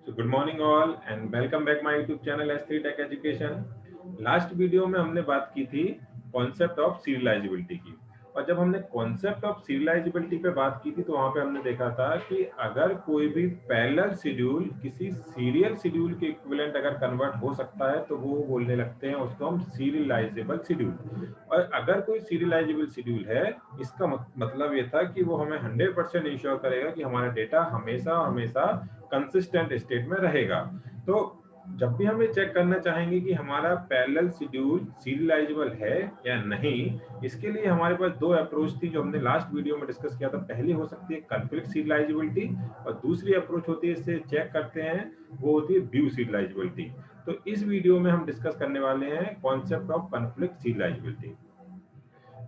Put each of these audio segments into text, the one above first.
So good morning all and welcome back my YouTube channel S3 Tech Education। Last video में हमने बात की थी कॉन्सेप्ट ऑफ सीरियलाइजेबिलिटी की, और जब हमने कॉन्सेप्ट ऑफ सीरियलाइजेबिलिटी पे बात की थी तो वहां पे हमने देखा था कि अगर कोई भी पैरेलल शेड्यूल किसी सीरियल शेड्यूल के इक्विवेलेंट अगर कन्वर्ट हो सकता है तो वो बोलने लगते हैं उसको हम सीरियलाइजेबल शेड्यूल। और अगर कोई सीरियलाइजेबल शेड्यूल है, इसका मतलब ये था कि वो हमें 100% इंश्योर करेगा कि हमारा डेटा हमेशा हमेशा कंसिस्टेंट स्टेट में रहेगा। तो जब भी हम ये चेक करना चाहेंगे कि हमारा पैरेलल शेड्यूल सीरियलाइजेबल है या नहीं, इसके लिए हमारे पास दो अप्रोच थी जो हमने लास्ट वीडियो में डिस्कस किया था। पहली हो सकती है कॉन्फ्लिक्ट सीरियलाइजेबिलिटी, और दूसरी अप्रोच होती है, इससे चेक करते हैं, वो होती है व्यू सीरियलाइजेबिलिटी। तो इस वीडियो में हम डिस्कस करने वाले हैं concept of conflict serializability.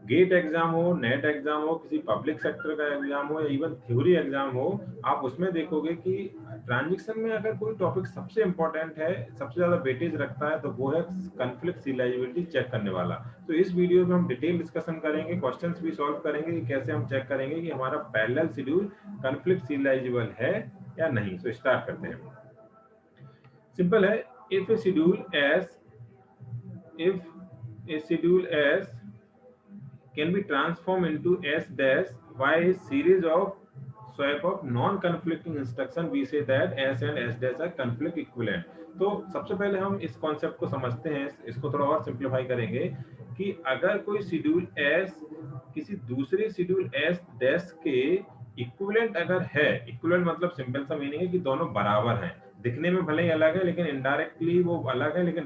GATE exam हो, नेट एग्जाम हो, किसी पब्लिक सेक्टर का एग्जाम हो या इवन थ्योरी एग्जाम हो, आप उसमें देखोगे कि ट्रांजिशन में अगर कोई टॉपिक सबसे इंपॉर्टेंट है, सबसे ज्यादा वेटेज रखता है, तो वो है कॉन्फ्लिक्ट सीरियलाइजेबिलिटी चेक करने वाला। तो इस वीडियो में हम डिटेल डिस्कशन करेंगे, क्वेश्चंस भी सॉल्व करेंगे कि कैसे हम चेक करेंगे कि हमारा पैरेलल शेड्यूल कॉन्फ्लिक्ट सीरियलाइजेबल है या नहीं। तो स्टार्ट करते हैं। सिंपल है, if A schedule S can be transformed into S dash by a series of swap of non-conflicting instruction, we say that S and S dash are conflict equivalent। तो सबसे पहले हम इस कॉन्सेप्ट को समझते हैं, इसको थोड़ा और सिंप्लीफाई करेंगे कि अगर कोई शेड्यूल S किसी दूसरे शेड्यूल S डैश के इक्विवेलेंट अगर है, इक्विवेलेंट मतलब सिंपल सा मीनिंग है कि दोनों बराबर हैं, दिखने में भले ही अलग है लेकिन इनडायरेक्टली वो अलग है, लेकिन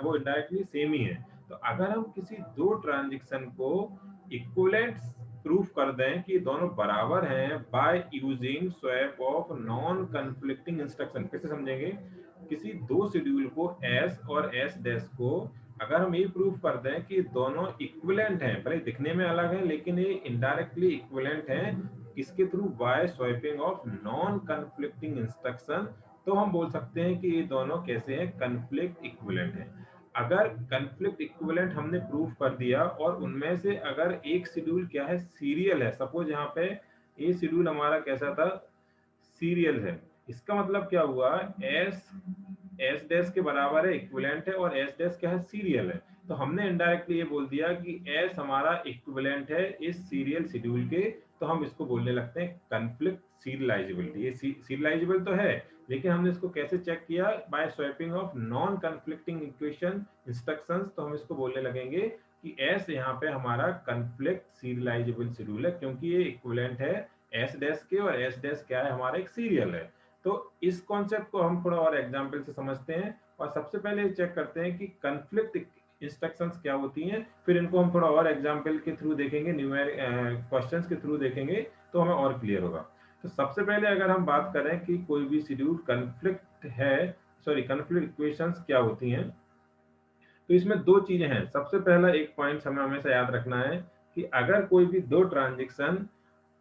वो इनडायरेक्टली सेम ही है। तो अगर हम किसी दो ट्रांजैक्शन को इक्विवेलेंट प्रूफ कर दें कि दोनों बराबर हैं by using swap of non conflicting instruction. कैसे समझेंगे? किसी दो शेड्यूल को एस और एस डैश को अगर हम ये प्रूफ कर दें कि दोनों इक्विवेलेंट हैं, भले दिखने में अलग है लेकिन ये इनडायरेक्टली इक्विवेलेंट हैं, किसके थ्रू? By swapping of non conflicting instruction. तो हम बोल सकते हैं कि ये दोनों कैसे हैं? कन्फ्लिक्ट इक्विवेलेंट हैं। अगर कन्फ्लिक्ट इक्विवेलेंट हमने प्रूफ कर दिया और उनमें से अगर एक शेड्यूल क्या है? सीरियल है। सपोज यहाँ पे ये शेड्यूल हमारा कैसा था? सीरियल है। इसका मतलब क्या हुआ? एस एस डैश के बराबर है, इक्विवेलेंट है, और एस डैश क्या है? सीरियल है। तो हमने इनडायरेक्टली ये बोल दिया कि एस हमारा इक्विवेलेंट है इस सीरियल शेड्यूल के, तो हम इसको बोलने लगते हैं कन्फ्लिक्ट सीरियलाइजेबिलिटी। ये सीरियलाइजेबल तो है, लेकिन हमने इसको कैसे चेक किया? By swapping of non conflicting equation instructions. तो हम इसको बोलने लगेंगे कि एस यहाँ पे हमारा कन्फ्लिक्ट सीरियलाइजेबल शेड्यूल है, क्योंकि ये इक्विवेलेंट है एस डैश के, और एस डैश क्या है? हमारा एक सीरियल है। तो इस कॉन्सेप्ट को हम थोड़ा और एग्जांपल से समझते हैं, और सबसे पहले चेक करते हैं कि कन्फ्लिक्ट इंस्ट्रक्शंस क्या होती हैं, फिर इनको हम थोड़ा और एग्जांपल के थ्रू देखेंगे, न्यूमेरिक क्वेश्चंस के थ्रू देखेंगे, तो हमें और क्लियर होगा। तो सबसे पहले अगर हम बात करें कि कोई भी शेड्यूल कन्फ्लिक्ट है, कन्फ्लिक्ट इक्वेशंस क्या होती हैं, तो इसमें दो चीजें हैं। सबसे पहला एक पॉइंट हमें हमेशा याद रखना है कि अगर कोई भी दो transaction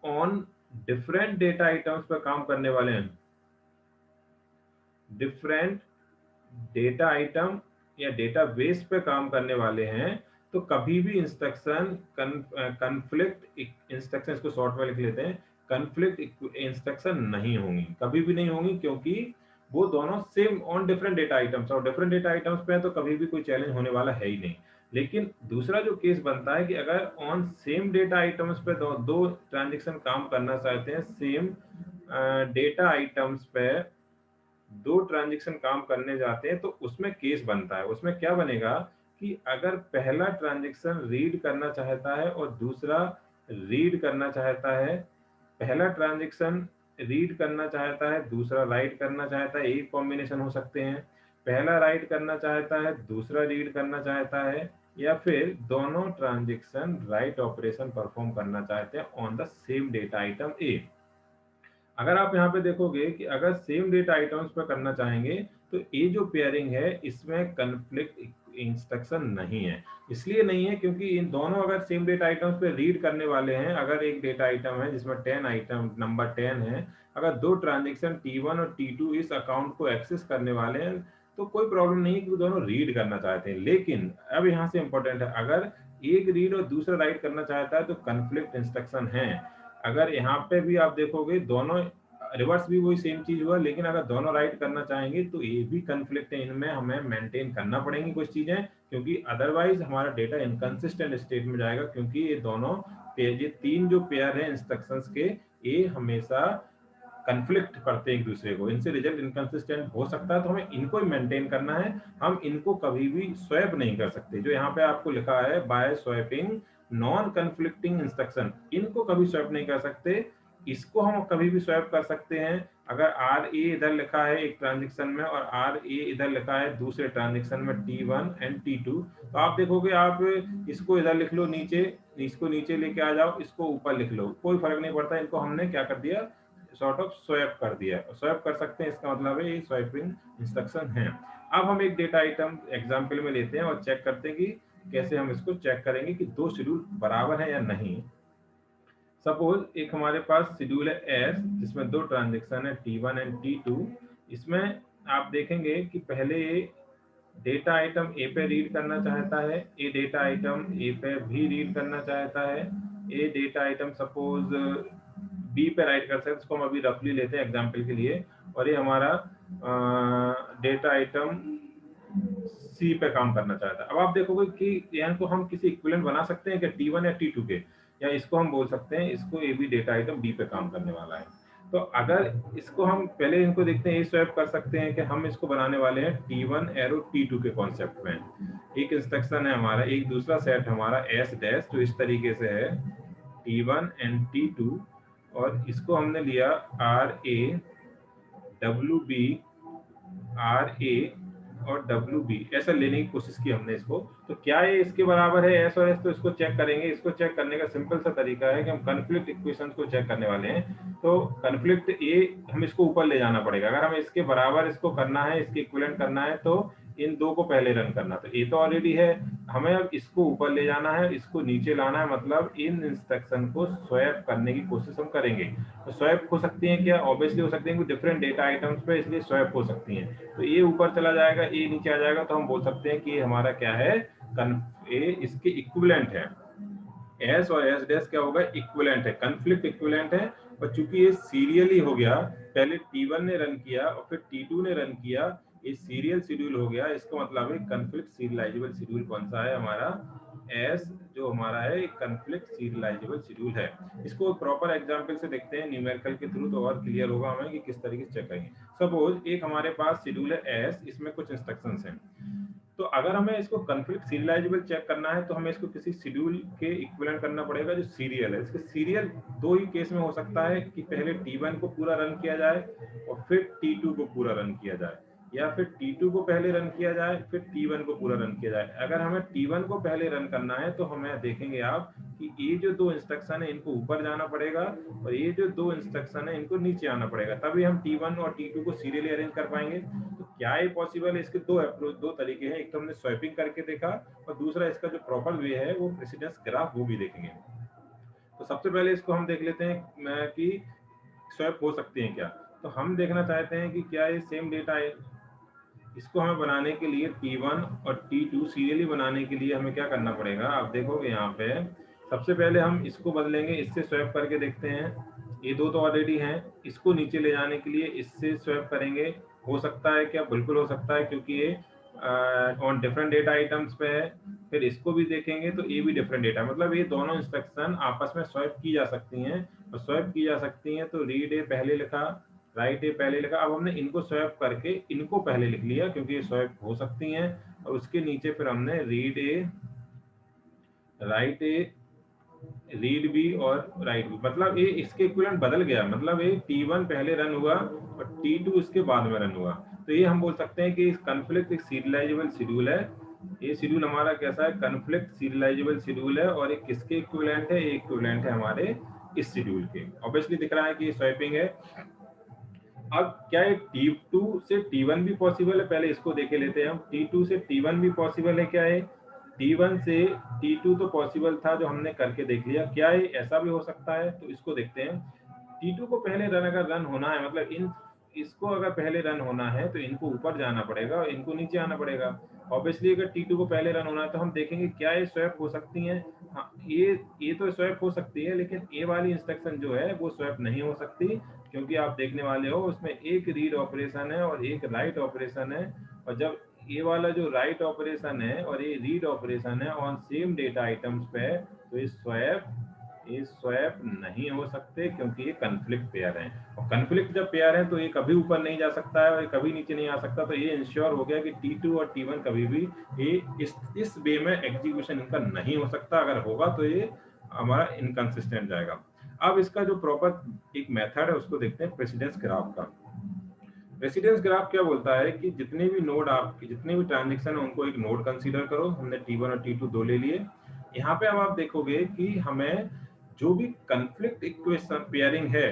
on different data items पर काम करने वाले हैं, डिफरेंट डेटा आइटम या डेटा बेस पे काम करने वाले हैं, तो कभी भी इंस्ट्रक्शन कन्फ्लिक्ट इंस्ट्रक्शन, इसको शॉर्ट में लिख लेते हैं, कन्फ्लिक्ट इंस्ट्रक्शन नहीं होंगी, कभी भी नहीं होंगी, क्योंकि वो दोनों same on different data items, और डिफरेंट डेटा आइटम्स पे है तो कभी भी कोई चैलेंज होने वाला है ही नहीं। लेकिन दूसरा जो केस बनता है कि अगर ऑन सेम डेटा आइटम्स पे दो ट्रांजेक्शन काम करना चाहते हैं, सेम डेटा आइटम्स पे दो ट्रांजैक्शन काम करने जाते हैं, तो उसमें केस बनता है। उसमें क्या बनेगा कि अगर पहला ट्रांजैक्शन रीड करना चाहता है और दूसरा रीड करना चाहता है, पहला ट्रांजैक्शन रीड करना चाहता है, दूसरा राइट करना चाहता है, एक कॉम्बिनेशन हो सकते हैं, पहला राइट करना चाहता है, दूसरा रीड करना चाहता है, या फिर दोनों ट्रांजैक्शन राइट ऑपरेशन परफॉर्म करना चाहते हैं on the same data item A. अगर आप यहाँ पे देखोगे कि अगर सेम डेटा आइटम्स पर करना चाहेंगे, तो ये जो पेयरिंग है इसमें कन्फ्लिक्ट इंस्ट्रक्शन नहीं है। इसलिए नहीं है क्योंकि इन दोनों अगर सेम डेटा आइटम्स पे रीड करने वाले हैं, अगर एक डेटा आइटम है जिसमें 10 आइटम नंबर 10 है, अगर दो ट्रांजेक्शन T1 और T2 इस अकाउंट को एक्सेस करने वाले हैं, तो कोई प्रॉब्लम नहीं है कि वो दोनों रीड करना चाहते हैं। लेकिन अब यहाँ से इंपॉर्टेंट है, अगर एक रीड और दूसरा राइट करना चाहता है तो कन्फ्लिक्ट इंस्ट्रक्शन है। अगर यहाँ पे भी आप देखोगे दोनों रिवर्स भी वही सेम चीज हुआ, लेकिन अगर दोनों राइट करना चाहेंगे तो ये भी कन्फ्लिक्ट है, इनमें हमें मेंटेन करना पड़ेंगी कुछ चीजें, क्योंकि अदरवाइज हमारा डेटा इनकंसिस्टेंट स्टेट में जाएगा, क्योंकि ये दोनों ये तीन जो पेयर है इंस्ट्रक्शंस के, ये हमेशा कन्फ्लिक्ट करते हैं एक दूसरे को, इनसे रिजल्ट इनकंसिस्टेंट हो सकता है, तो हमें इनको ही मेंटेन करना है, हम इनको कभी भी स्वैप नहीं कर सकते। जो यहाँ पे आपको लिखा है by swapping non conflicting instruction, इनको कभी स्वैप नहीं कर सकते, इसको हम कभी भी स्वैप कर सकते हैं। अगर आर ए इधर लिखा है एक ट्रांजेक्शन में और आर ए इधर लिखा है दूसरे ट्रांजेक्शन में T1 एंड T2, तो आप देखोगे आप इसको इधर लिख लो नीचे, इसको नीचे लेके आ जाओ, इसको ऊपर लिख लो, कोई फर्क नहीं पड़ता, इनको हमने क्या कर दिया, सॉर्ट ऑफ स्वैप कर दिया। स्वैप कर सकते हैं, इसका मतलब है ये स्वैपिंग इंस्ट्रक्शन है। अब हम एक डेटा आइटम एग्जांपल में लेते हैं और चेक करते हैं कि कैसे हम इसको चेक करेंगे कि दो शेड्यूल बराबर है या नहीं। सपोज एक हमारे पास शेड्यूल है एस, जिसमें दो ट्रांजेक्शन है T1 एंड T2। इसमें आप देखेंगे कि पहले ये डेटा आइटम ए पे रीड करना चाहता है, ये डेटा आइटम ए पे भी रीड करना चाहता है, ये डेटा आइटम सपोज बी पे राइट कर सकते हैं, इसको हम अभी रफली लेते हैं एग्जांपल के लिए, और ये हमारा डेटा आइटम सी पे काम करना चाहता है। अब आप देखोगे कि यहाँ को हम किसी इक्विवेलेंट बना सकते हैं कि T1 या T2 के, या इसको हम बोल सकते हैं इसको ए भी डेटा आइटम बी पे काम करने वाला है। तो अगर इसको हम पहले इनको देखते हैं, ये स्वैप कर सकते हैं कि हम इसको बनाने वाले हैं T1 एरो T2 के कॉन्सेप्ट में। एक इंस्ट्रक्शन है हमारा, एक दूसरा सेट हमारा एस डैश, तो इस तरीके से है T1 एंड T2, और इसको हमने लिया R A W B, R A और डब्ल्यू बी, ऐसा लेने की कोशिश की हमने इसको। तो क्या ये इसके बराबर है एस और एस, तो इसको चेक करेंगे। इसको चेक करने का सिंपल सा तरीका है कि हम कन्फ्लिक्ट इक्वेशन को चेक करने वाले हैं। तो कन्फ्लिक्ट ए हम इसको ऊपर ले जाना पड़ेगा, अगर हम इसके बराबर इसको करना है, इसके इक्विवेलेंट करना है, तो इन दो को पहले रन करना। तो ए तो ऑलरेडी है, हमें अब इसको ऊपर ले जाना है, इसको नीचे लाना है, मतलब इन इंस्ट्रक्शन को स्वैप करने की कोशिश हम करेंगे। तो स्वैप हो सकती है क्या, ऑब्वियसली हो सकती है, डिफरेंट डेटा आइटम्स पे, इसलिए स्वैप हो सकती हैं। तो ये ऊपर चला जाएगा, ये नीचे आ जाएगा, तो हम बोल सकते हैं कि ये हमारा क्या है, ए इसके इक्विवेलेंट है। एस और एस डैश क्या होगा, इक्विवेलेंट है, कन्फ्लिक्ट इक्विवेलेंट है। और चूंकि ये सीरियली हो गया, पहले T1 ने रन किया और फिर T2 ने रन किया, ये सीरियल शेड्यूल हो गया, इसका मतलब है कन्फ्लिक्ट सीरियलाइजेबल शेड्यूल कौन सा है, हमारा एस जो हमारा है कन्फ्लिक्ट सीरियलाइजेबल शेड्यूल है। इसको प्रॉपर एग्जांपल से देखते हैं न्यूमेरिकल के थ्रू, तो और क्लियर होगा हमें कि किस तरीके से चेक करेंगे। सपोज एक हमारे पास शेड्यूल है एस, इसमें कुछ इंस्ट्रक्शंस हैं। तो अगर हमें इसको कन्फ्लिक्ट सीरियलाइजेबल चेक करना है, तो हमें इसको किसी शेड्यूल के इक्विवेलेंट करना पड़ेगा जो सीरियल है। इसके सीरियल दो ही केस में हो सकता है कि पहले T1 को पूरा रन किया जाए और फिर T2 को पूरा रन किया जाए, या फिर T2 को पहले रन किया जाए फिर T1 को पूरा रन किया जाए। अगर हमें T1 को पहले रन करना है, तो हमें देखेंगे आप कि ये जो दो इंस्ट्रक्शन है इनको ऊपर जाना पड़ेगा, और ये जो दो इंस्ट्रक्शन है इनको नीचे आना पड़ेगा, तभी हम T1 और T2 को सीरियली अरेंज कर पाएंगे। तो क्या ये पॉसिबल है, इसके दो अप्रोच, दो तरीके हैं। एक तो हमने स्वैपिंग करके देखा, और दूसरा इसका जो प्रॉपर वे है वो प्रेसिडेंस ग्राफ, वो भी देखेंगे। तो सबसे पहले इसको हम देख लेते हैं कि स्वैप हो सकते हैं क्या। तो हम देखना चाहते हैं कि क्या ये सेम डेटा है। इसको हमें बनाने के लिए T1 और T2 सीरियली बनाने के लिए हमें क्या करना पड़ेगा, आप देखोगे यहाँ पे सबसे पहले हम इसको बदलेंगे, इससे स्वैप करके देखते हैं। ये दो तो ऑलरेडी हैं, इसको नीचे ले जाने के लिए इससे स्वैप करेंगे। हो सकता है क्या, बिल्कुल हो सकता है, क्योंकि ये ऑन डिफरेंट डेटा आइटम्स पे है। फिर इसको भी देखेंगे तो ये भी डिफरेंट डेटा, मतलब ये दोनों इंस्ट्रक्शन आपस में स्वैप की जा सकती हैं। और स्वैप की जा सकती हैं तो रीड ए पहले लिखा, राइट ए पहले लिखा। अब हमने इनको स्वैप करके इनको पहले लिख लिया, क्योंकि ये स्वैप हो सकती हैं। और उसके नीचे फिर हमने read A, write A, read B और राइट बी, मतलब ये इसके इक्विवेलेंट बदल गया, मतलब ये T1 पहले रन हुआ और T2 इसके बाद में रन हुआ। तो ये हम बोल सकते हैं कि इस कन्फ्लिक्ट एक सीरियलाइजेबल शेड्यूल है। ये शेड्यूल हमारा कैसा है, कन्फ्लिक्ट सीरियलाइजेबल शेड्यूल है। और एक किसके इक्विवेलेंट है, ये इक्विवेलेंट है हमारे इस शेड्यूल के। ऑब्वियसली दिख रहा है कि ये स्वैपिंग है। अब क्या है, T2 से T1 भी पॉसिबल है, पहले इसको देखे लेते हैं हम। T2 से T1 भी पॉसिबल है क्या है, T1 से T2 तो पॉसिबल था, जो हमने करके देख लिया। क्या है ऐसा भी हो सकता है, तो इसको देखते हैं। T2 को पहले अगर रन होना है, मतलब इसको अगर पहले रन होना है, तो इनको ऊपर जाना पड़ेगा और इनको नीचे आना पड़ेगा। ऑब्वियसली अगर T2 को पहले रन होना है, तो हम देखेंगे क्या ये स्वैप हो सकती हैं। हाँ, ये तो स्वैप हो सकती है, लेकिन ए वाली इंस्ट्रक्शन जो है वो स्वैप नहीं हो सकती, क्योंकि आप देखने वाले हो उसमें एक रीड ऑपरेशन है और एक राइट ऑपरेशन है, और जब ये वाला जो राइट ऑपरेशन है और ये रीड ऑपरेशन है ऑन सेम डेटा आइटम्स पे है, तो ये स्वैप नहीं हो सकते क्योंकि ये कन्फ्लिक्ट पेयर हैं, और कन्फ्लिक्ट जब पेयर है तो ये कभी ऊपर नहीं जा सकता है और ये कभी नीचे नहीं आ सकता। तो ये इंश्योर हो गया कि T2 और T1 कभी भी ये इस वे में एग्जीक्यूशन इनका नहीं हो सकता, अगर होगा तो ये हमारा इनकंसिस्टेंट जाएगा। अब इसका जो प्रॉपर एक मेथड है उसको देखते हैं, प्रेसिडेंस ग्राफ का। प्रेसिडेंस ग्राफ क्या बोलता है कि जितने भी नोड आपके जितने भी ट्रांजेक्शन है उनको एक नोड कंसीडर करो। हमने T1 और T2 दो ले लिए। यहाँ पे अब आप देखोगे कि हमें जो भी कन्फ्लिक्ट इक्वेशन पेयरिंग है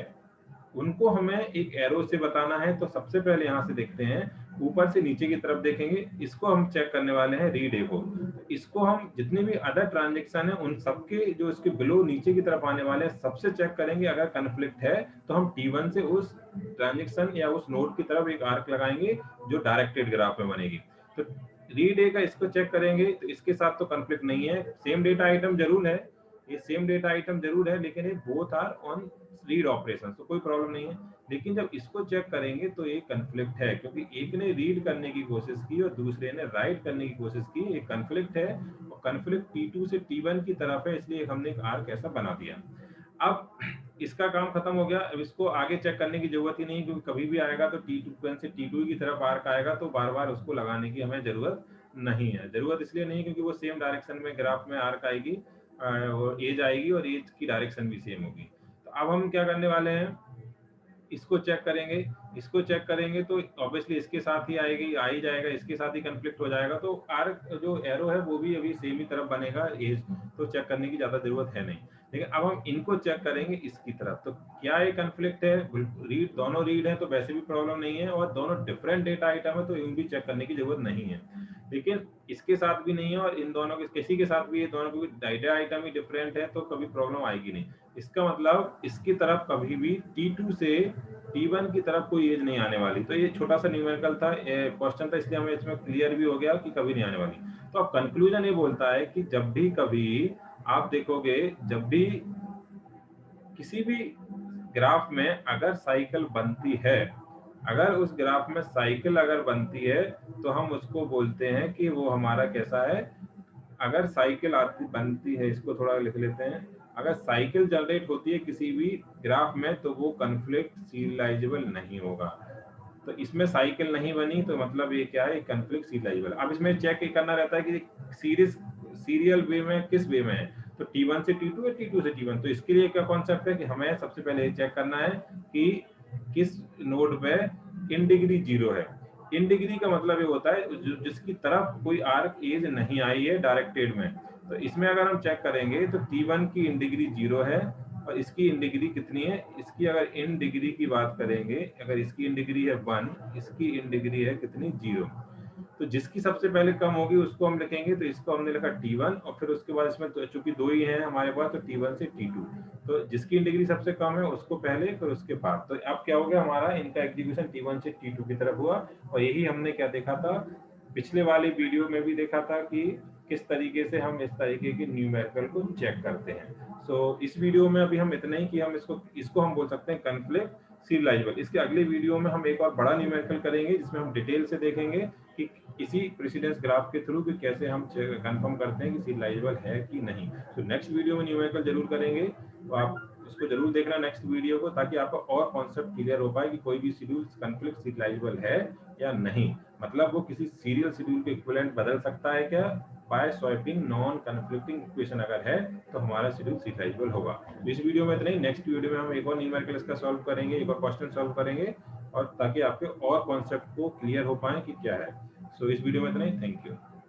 उनको हमें एक एरो से बताना है। तो सबसे पहले यहाँ से देखते हैं, ऊपर से नीचे की तरफ देखेंगे, इसको हम चेक करने वाले हैं रीड ए को। इसको हम जितने भी अदर ट्रांजेक्शन है उन सबके जो इसके बिलो नीचे की तरफ आने वाले हैं सबसे चेक करेंगे। अगर कन्फ्लिक्ट है तो हम T1 से उस ट्रांजेक्शन या उस नोड की तरफ एक आर्क लगाएंगे जो डायरेक्टेड ग्राफ में बनेगी। तो रीड ए का इसको चेक करेंगे तो इसके साथ तो कन्फ्लिक्ट नहीं है, सेम डेटा आइटम जरूर है, ये सेम डेटा आइटम जरूर है, लेकिन ये both are on read operation, तो कोई प्रॉब्लम नहीं है। लेकिन जब इसको चेक करेंगे तो ये कन्फ्लिक्ट है, क्योंकि एक ने रीड करने की कोशिश की और दूसरे ने राइट करने की कोशिश की, ये कन्फ्लिक्ट है। और कन्फ्लिक्ट T2 से T1 की तरफ है, इसलिए हमने एक आर्क ऐसा बना दिया। अब इसका काम खत्म हो गया। अब इसको आगे चेक करने की जरूरत ही नहीं, क्योंकि कभी भी आएगा तो T1 से T2 की तरफ आर्क आएगा, तो बार बार उसको लगाने की हमें जरूरत नहीं है। जरूरत इसलिए नहीं क्योंकि वो सेम डायरेक्शन में ग्राफ में आर्क आएगी और एज आएगी और एज की डायरेक्शन भी सेम होगी। तो अब हम क्या करने वाले हैं, इसको चेक करेंगे। इसको चेक करेंगे तो ऑब्वियसली इसके साथ ही आएगी, आ ही जाएगा, इसके साथ ही कन्फ्लिक्ट हो जाएगा। तो आर्क जो एरो है वो भी अभी सेम ही तरफ बनेगा, एज तो चेक करने की ज्यादा जरूरत है नहीं। लेकिन अब हम इनको चेक करेंगे इसकी तरफ, तो क्या ये कन्फ्लिक्ट है? रीड दोनों रीड है तो वैसे भी प्रॉब्लम नहीं है, और दोनों डिफरेंट डेटा आइटम है तो इन भी चेक करने की जरूरत नहीं है। लेकिन इसके साथ भी नहीं है और इन दोनों के किसी के साथ भी, ये दोनों के डेटा आइटम ही डिफरेंट है तो कभी प्रॉब्लम आएगी नहीं। इसका मतलब इसकी तरफ कभी भी T2 से T1 की तरफ कोई एज नहीं आने वाली। तो ये छोटा सा न्यूमेरिकल था, क्वेश्चन था, इसलिए हमें इसमें क्लियर भी हो गया कि कभी नहीं आने वाली। तो अब कंक्लूजन ये बोलता है कि जब भी कभी आप देखोगे, जब भी किसी भी ग्राफ में अगर साइकिल बनती है, अगर उस ग्राफ में साइकिल अगर बनती है तो हम उसको बोलते हैं कि वो हमारा कैसा है। अगर साइकिल आती बनती है, इसको थोड़ा लिख लेते हैं, अगर साइकिल जनरेट होती है किसी भी ग्राफ में तो वो कन्फ्लिक्ट सीरियलाइजेबल नहीं होगा। तो इसमें साइकिल नहीं बनी तो मतलब ये क्या है, कन्फ्लिक्ट सीरियलाइजेबल। अब इसमें चेक करना रहता है कि सीरियल वे में किस वे में है, तो T1 से T2 या T2 से T1। तो इसके लिए क्या कॉन्सेप्ट है कि हमें सबसे पहले चेक करना है कि किस नोड पे इन डिग्री 0 है। इन डिग्री का मतलब ये होता है जिसकी तरफ कोई आर्क एज नहीं आई है डायरेक्टेड में। तो इसमें अगर हम चेक करेंगे तो T1 की इन डिग्री 0 है और इसकी इन डिग्री कितनी है, इसकी अगर इन डिग्री की बात करेंगे, अगर इसकी इन डिग्री है 1, इसकी इन डिग्री है कितनी 0। तो जिसकी सबसे पहले कम होगी उसको हम लिखेंगे, तो इसको हमने लिखा T1 और फिर उसके बाद इसमें तो चूंकि दो ही हैं हमारे पास तो T1 से T2, तो जिसकी डिग्री सबसे कम है उसको पहले फिर उसके बाद। तो अब क्या हो गया, हमारा इनका एग्जीक्यूशन T1 से T2 की तरफ हुआ। और यही हमने क्या देखा था, पिछले वाले वीडियो में भी देखा था कि किस तरीके से हम इस तरीके के न्यूमेरिकल को चेक करते हैं। सो इस वीडियो में अभी हम इतना ही कि हम इसको हम बोल सकते हैं कन्फ्लिक्ट सीरियलाइजेबल। इसके अगले वीडियो में हम एक और बड़ा न्यूमेरिकल करेंगे जिसमें हम डिटेल से देखेंगे कि इसी प्रेसिडेंस ग्राफ के थ्रू कि कैसे हम कंफर्म करते हैं कि सीरियलाइजेबल है कि नहीं। तो नेक्स्ट वीडियो में न्यूमेरिकल जरूर करेंगे, तो आप उसको जरूर देखना नेक्स्ट वीडियो को, ताकि आपका और कॉन्सेप्ट क्लियर हो पाए कि कोई भी शेड्यूल कन्फ्लिक्ट सीरियलाइजेबल है या नहीं। मतलब वो किसी सीरियल शेड्यूल के इक्विवेलेंट बदल सकता है क्या, by swapping non conflicting equation अगर है तो हमारा शेड्यूल सीरियलाइजेबल होगा। तो इस वीडियो में इतना ही। नेक्स्ट वीडियो में हम एक और न्यूमेरिकल इसका सॉल्व करेंगे, एक और क्वेश्चन सॉल्व करेंगे, और ताकि आपके और कॉन्सेप्ट को क्लियर हो पाए कि क्या है। सो इस वीडियो में इतना ही। Thank you.